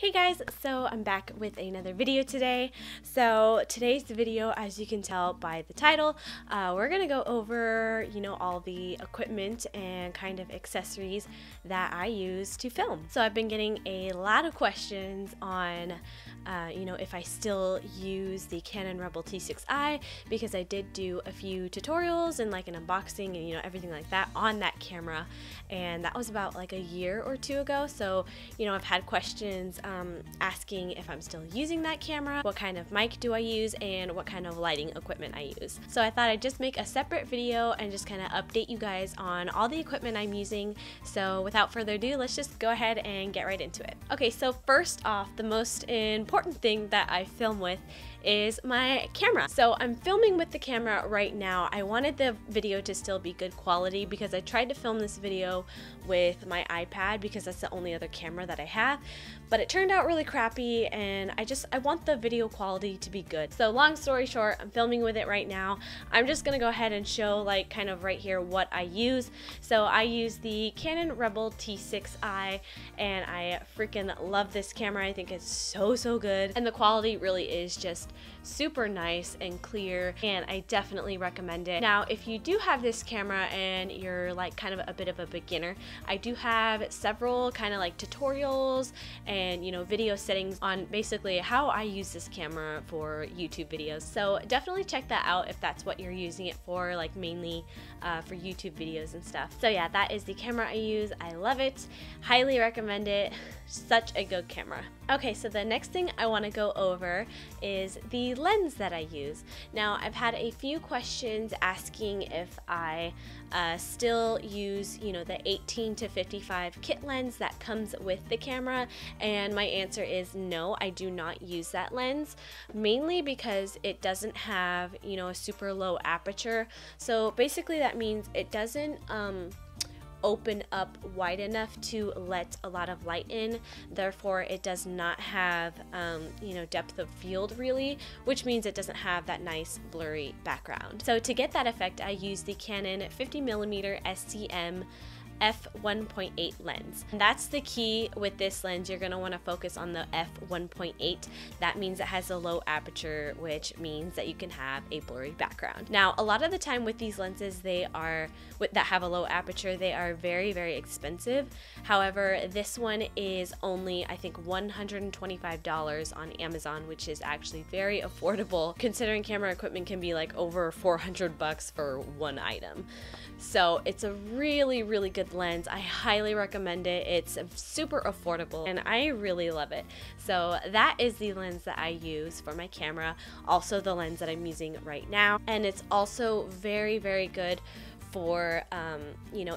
Hey guys, so I'm back with another video today. So today's video, as you can tell by the title, we're gonna go over, all the equipment and kind of accessories that I use to film. So I've been getting a lot of questions on, if I still use the Canon Rebel T6i, because I did do a few tutorials and like an unboxing and everything like that on that camera, and that was about like a year or two ago. So I've had questions asking if I'm still using that camera, what kind of mic do I use, and what kind of lighting equipment I use. So I thought I'd just make a separate video and just kind of update you guys on all the equipment I'm using. So without further ado, let's just go ahead and get right into it. Okay, so first off, the most important thing that I film with is my camera. So I'm filming with the camera right now. I wanted the video to still be good quality because I tried to film this video with my iPad because that's the only other camera that I have, but it turned out really crappy, and I want the video quality to be good. So long story short, I'm filming with it right now. I'm just gonna go ahead and show like kind of right here what I use. So I use the Canon Rebel T6i, and I freaking love this camera. I think it's so good, and the quality really is just super nice and clear, and I definitely recommend it. Now, if you do have this camera and you're like kind of a bit of a beginner, I do have several kind of like tutorials and video settings on basically how I use this camera for YouTube videos. So definitely check that out if that's what you're using it for, like mainly for YouTube videos and stuff. So yeah, that is the camera I use. I love it, highly recommend it. Such a good camera. Okay, so the next thing I want to go over is the lens that I use. Now, I've had a few questions asking if I still use, the 18 to 55 kit lens that comes with the camera, and my answer is no, I do not use that lens, mainly because it doesn't have, a super low aperture. So basically that means it doesn't open up wide enough to let a lot of light in. Therefore, it does not have depth of field really, which means it doesn't have that nice blurry background. So to get that effect, I use the Canon 50mm STM f1.8 lens. And that's the key with this lens. You're going to want to focus on the f1.8. That means it has a low aperture, which means that you can have a blurry background. Now, a lot of the time with these lenses, that have a low aperture, they are very expensive. However, this one is only, I think, $125 on Amazon, which is actually very affordable considering camera equipment can be like over 400 bucks for one item. So it's a really good lens. I highly recommend it. It's super affordable and I really love it. So that is the lens that I use for my camera, also the lens that I'm using right now. And it's also very good for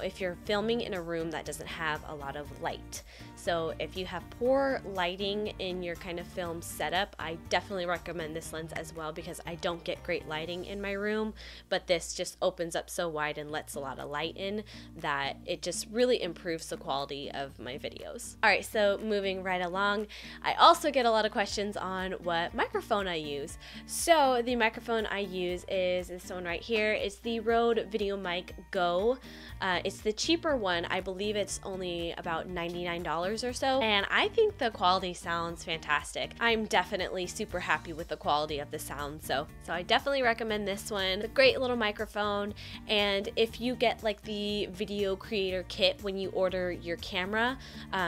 if you're filming in a room that doesn't have a lot of light. So if you have poor lighting in your kind of film setup, I definitely recommend this lens as well, because I don't get great lighting in my room, but this just opens up so wide and lets a lot of light in that it just really improves the quality of my videos. Alright, so moving right along, I also get a lot of questions on what microphone I use. So the microphone I use is this one right here. It's the Rode VideoMic Go. It's the cheaper one. I believe it's only about $99 or so, and I think the quality sounds fantastic. I'm definitely super happy with the quality of the sound, so I definitely recommend this one. It's a great little microphone, and if you get like the video creator kit when you order your camera,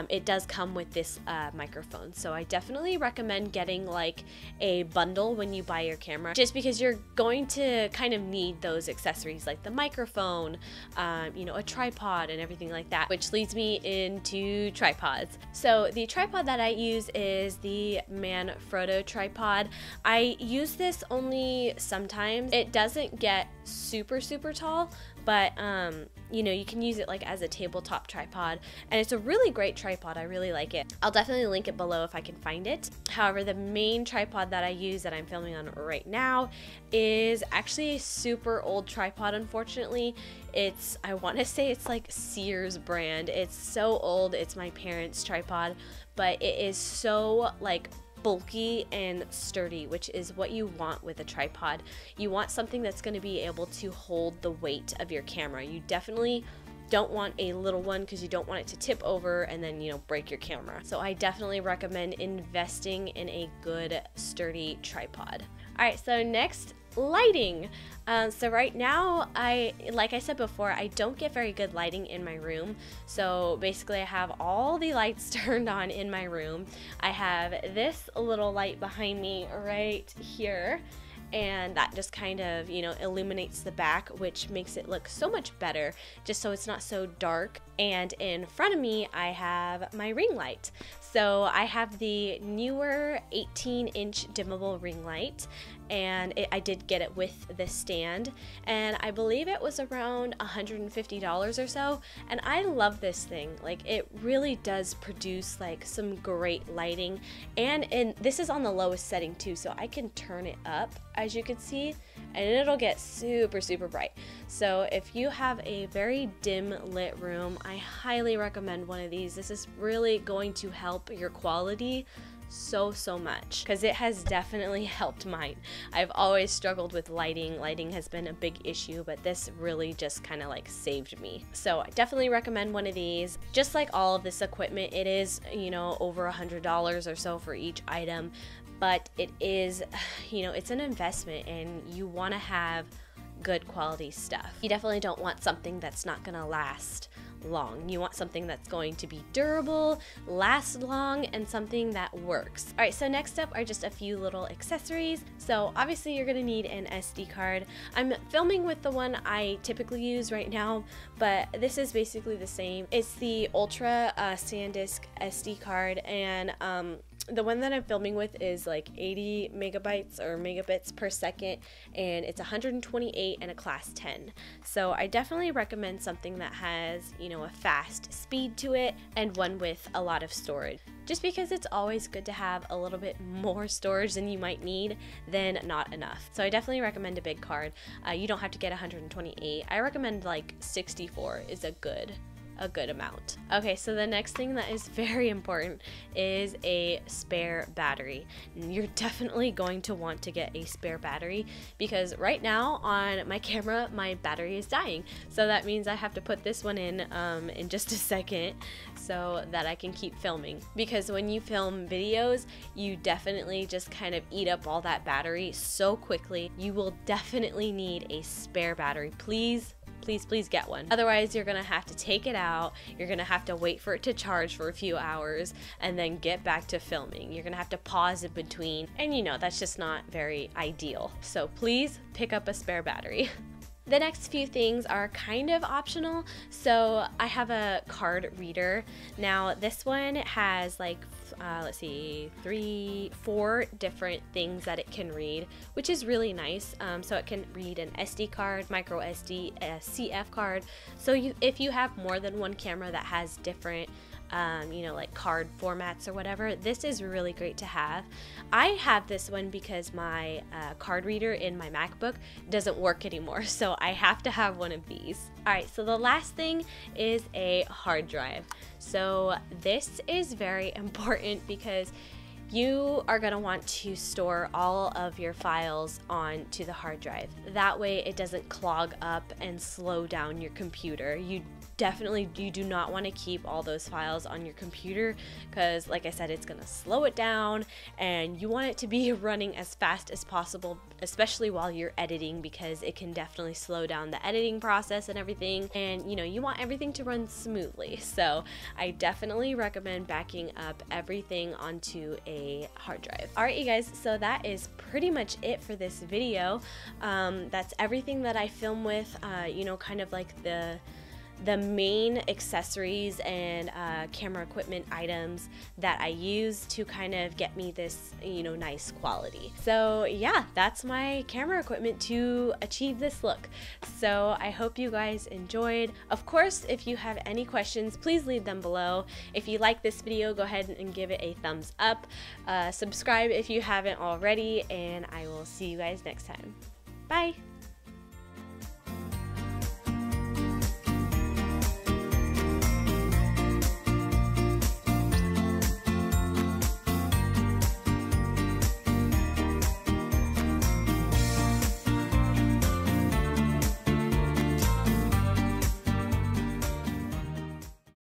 it does come with this microphone. So I definitely recommend getting like a bundle when you buy your camera, just because you're going to kind of need those accessories like the microphone, a tripod and everything like that, which leads me into tripods. So the tripod that I use is the Manfrotto tripod. I use this only sometimes. It doesn't get super tall, but you can use it like as a tabletop tripod, and it's a really great tripod. I really like it. I'll definitely link it below if I can find it. However, the main tripod that I use that I'm filming on right now is actually a super old tripod, unfortunately. I want to say it's like Sears brand. It's so old. It's my parents' tripod, but it is so like bulky and sturdy, which is what you want with a tripod. You want something that's going to be able to hold the weight of your camera. You definitely don't want a little one because you don't want it to tip over and then, you know, break your camera. So I definitely recommend investing in a good sturdy tripod. All right, so next, lighting. So right now, like I said before, I don't get very good lighting in my room. So basically I have all the lights turned on in my room. I have this little light behind me right here, and that just kind of, you know, illuminates the back, which makes it look so much better, just so it's not so dark. And in front of me, I have my ring light. So I have the newer 18-inch dimmable ring light, and I did get it with the stand, and I believe it was around $150 or so. And I love this thing. Like, it really does produce like some great lighting, and this is on the lowest setting too, so I can turn it up, as you can see, and it'll get super bright. So if you have a very dim lit room, I highly recommend one of these. This is really going to help your quality so much, because it has definitely helped mine. I've always struggled with lighting. Lighting has been a big issue, but this really just kind of like saved me. So I definitely recommend one of these. Just like all of this equipment, it is, you know, over $100 or so for each item, but it is, you know, it's an investment, and you want to have good quality stuff. You definitely don't want something that's not gonna last long. You want something that's going to be durable, last long, and something that works. All right, so next up are just a few little accessories. So obviously you're gonna need an SD card. I'm filming with the one I typically use right now, but this is basically the same. It's the Ultra SanDisk SD card, and the one that I'm filming with is like 80 megabytes or megabits per second, and it's 128 and a class 10. So I definitely recommend something that has, you know, a fast speed to it and one with a lot of storage, just because it's always good to have a little bit more storage than you might need than not enough. So I definitely recommend a big card. You don't have to get 128. I recommend like 64 is a good amount. Okay, so the next thing that is very important is a spare battery. You're definitely going to want to get a spare battery, because right now on my camera my battery is dying. So that means I have to put this one in just a second so that I can keep filming, because when you film videos you definitely just kind of eat up all that battery so quickly. You will definitely need a spare battery. Please get one. Otherwise you're gonna have to take it out, you're gonna have to wait for it to charge for a few hours, and then get back to filming. You're gonna have to pause in between, and you know, that's just not very ideal. So please pick up a spare battery. The next few things are kind of optional. So I have a card reader. Now this one has like, let's see, 4 different things that it can read, which is really nice. So it can read an SD card, micro SD, a CF card. So if you have more than one camera that has different you know, like card formats or whatever, this is really great to have. I have this one because my card reader in my MacBook doesn't work anymore, so I have to have one of these. Alright, so the last thing is a hard drive. So this is very important because you are going to want to store all of your files onto the hard drive. That way it doesn't clog up and slow down your computer. You do not want to keep all those files on your computer, because like I said, it's going to slow it down, and you want it to be running as fast as possible, especially while you're editing, because it can definitely slow down the editing process and everything, and you know, you want everything to run smoothly. So I definitely recommend backing up everything onto a hard drive. Alright you guys, so that is pretty much it for this video. That's everything that I film with, you know, kind of like the main accessories and camera equipment items that I use to kind of get me this, you know, nice quality. So yeah, that's my camera equipment to achieve this look. So I hope you guys enjoyed. Of course, if you have any questions, please leave them below. If you like this video, go ahead and give it a thumbs up. Subscribe if you haven't already, and I will see you guys next time. Bye!